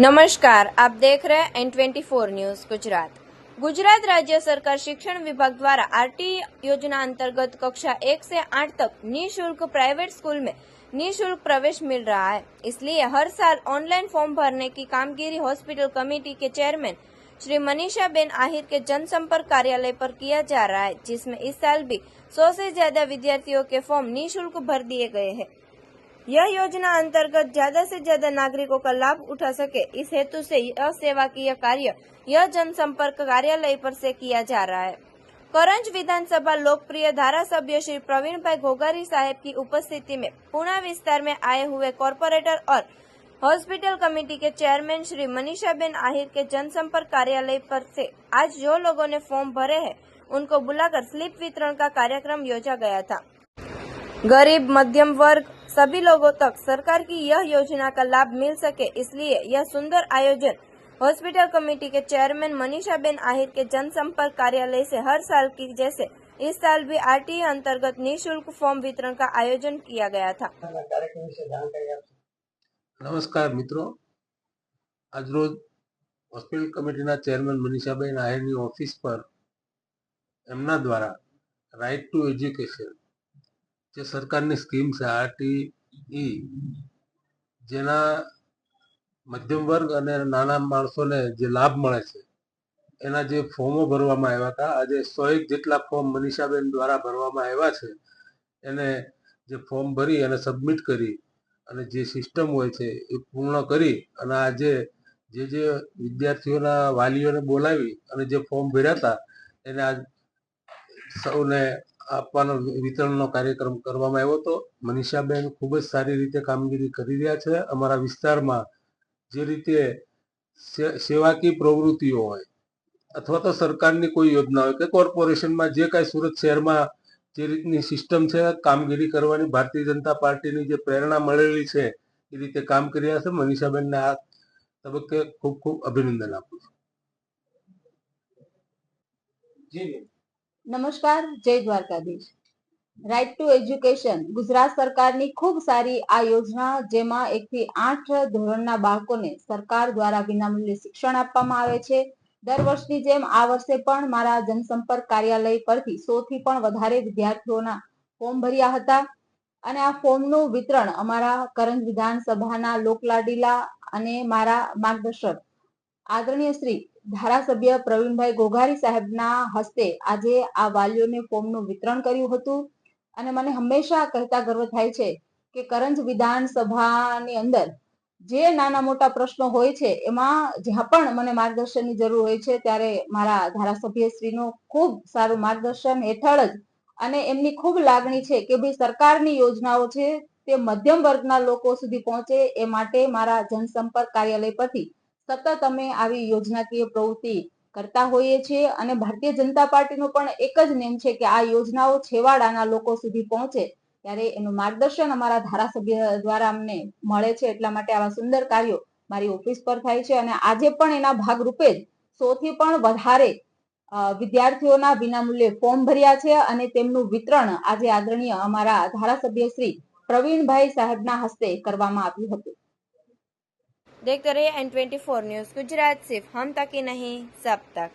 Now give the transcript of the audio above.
नमस्कार, आप देख रहे हैं N24 न्यूज गुजरात। गुजरात राज्य सरकार शिक्षण विभाग द्वारा आरटी योजना अंतर्गत कक्षा 1 से 8 तक निःशुल्क प्राइवेट स्कूल में निःशुल्क प्रवेश मिल रहा है। इसलिए हर साल ऑनलाइन फॉर्म भरने की कामगिरी हॉस्पिटल कमेटी के चेयरमैन श्री मनीषाबेन आहिर के जनसंपर्क कार्यालय पर किया जा रहा है, जिसमें इस साल भी 100 से ज्यादा विद्यार्थियों के फॉर्म निःशुल्क भर दिए गए हैं। यह योजना अंतर्गत ज्यादा से ज्यादा नागरिकों का लाभ उठा सके, इस हेतु से यह सेवाकीय कार्य यह जनसंपर्क कार्यालय पर से किया जा रहा है। करंज विधानसभा लोकप्रिय धारासभ्य श्री प्रवीण भाई घोघारी साहेब की उपस्थिति में पुणा विस्तार में आए हुए कॉर्पोरेटर और हॉस्पिटल कमेटी के चेयरमैन श्री मनीषाबेन आहिर के जनसंपर्क कार्यालय पर से आज जो लोगों ने फॉर्म भरे हैं उनको बुलाकर स्लिप वितरण का कार्यक्रम योजा गया था। गरीब मध्यम वर्ग सभी लोगों तक सरकार की यह योजना का लाभ मिल सके, इसलिए यह सुंदर आयोजन हॉस्पिटल कमेटी के चेयरमैन मनीषाबेन आहिर के जनसंपर्क कार्यालय से हर साल की जैसे इस साल भी आरटीए अंतर्गत निःशुल्क फॉर्म वितरण का आयोजन किया गया था। नमस्कार मित्रों, आज रोज હોસ્પિટલ કમિટીના ચેરમેન મનીષાબેન આહિરની ઓફિસ પર એમના દ્વારા રાઇટ ટુ એજ્યુકેશન જે સરકારની સ્કીમ છે આરટીઈ, જેના મધ્યમ વર્ગ અને નાના માણસોને જે લાભ મળે છે એના જે ફોર્મો ભરવામાં આવ્યા હતા, આજે 101 જેટલા ફોર્મ મનીષાબેન દ્વારા ભરવામાં આવ્યા છે। એને જે ફોર્મ ભરી અને સબમિટ કરી અને જે સિસ્ટમ હોય છે એ પૂર્ણ કરી અને આજે જે વિદ્યાર્થીઓના વાલીઓને બોલાવી અને જે ફોર્મ ભર્યા હતા એને આજ સૌને આપવાનો વિતરણનો કાર્યક્રમ કરવામાં આવ્યો હતો। મનીષાબેન ખૂબ જ સારી રીતે કામગીરી કરી રહ્યા છે। અમારા વિસ્તારમાં જે રીતે સેવાકીય પ્રવૃત્તિઓ હોય અથવા તો સરકારની કોઈ યોજના હોય કે કોર્પોરેશનમાં જે કાંઈ સુરત શહેરમાં જે રીતની સિસ્ટમ છે કામગીરી કરવાની ભારતીય જનતા પાર્ટીની જે પ્રેરણા મળેલી છે એ રીતે કામ કરી રહ્યા છે। મનીષાબેનને આ તબક્કે ખૂબ ખૂબ અભિનંદન આપું છું। નમસ્કાર, જય Dwarkadhish. Right to education Gujarat સરકારની ખૂબ સારી આ યોજના, જેમાં 1 થી 8 ધોરણના બાળકોને સરકાર દ્વારા વિનામૂલ્યે શિક્ષણ આપવામાં આવે છે। દર વર્ષની જેમ આ વર્ષે પણ મારા જનસંપર્ક કાર્યાલય પરથી 100 થી પણ વધારે વિદ્યાર્થીઓના ફોર્મ ભર્યા હતા અને આ ફોર્મનું વિતરણ અમારા કરંજ વિધાનસભાના લોકલાડીલા અને મારા માર્ગદર્શક આદરણીય શ્રી ધારાસભ્ય પ્રવીણભાઈ ઘોઘારી સાહેબના હસ્તે આજે આ વાલીઓને ફોર્મનું વિતરણ કર્યું હતું અને મને હંમેશા કહેતા ગર્વ થાય છે કે કરંજ વિધાનસભાની અંદર જે નાના મોટા પ્રશ્નો હોય છે એમાં જ્યાં પણ મને માર્ગદર્શનની જરૂર હોય છે ત્યારે મારા ધારાસભ્યશ્રીનું ખૂબ સારું માર્ગદર્શન હેઠળ જ અને એમની ખૂબ લાગણી છે કે ભાઈ સરકારની યોજનાઓ છે તે મધ્યમ વર્ગના લોકો સુધી પહોંચે એ માટે મારા જનસંપર્ક કાર્યાલય પરથી સતત અમે આવી યોજનાકીય પ્રવૃત્તિ કરતા હોઈએ છીએ અને ભારતીય જનતા પાર્ટીનો પણ એક જ નેમ છે કે આ યોજનાઓ છેવાડાના લોકો સુધી પહોંચે ત્યારે એનું માર્ગદર્શન અમારા ધારાસભ્ય દ્વારા અમને મળે છે। એટલા માટે આવા સુંદર કાર્યો મારી ઓફિસ પર થાય છે અને આજે પણ એના ભાગરૂપે જ 100 થી પણ વધારે વિદ્યાર્થીઓના વિનામૂલ્યે ફોર્મ ભર્યા છે અને તેમનું વિતરણ આજે આદરણીય અમારા ધારાસભ્ય શ્રી પ્રવીણભાઈ સાહેબના હસ્તે કરવામાં આવ્યું હતું। देखते रहिए N24 न्यूज गुजरात, सिर्फ हम तक ही नहीं सब तक।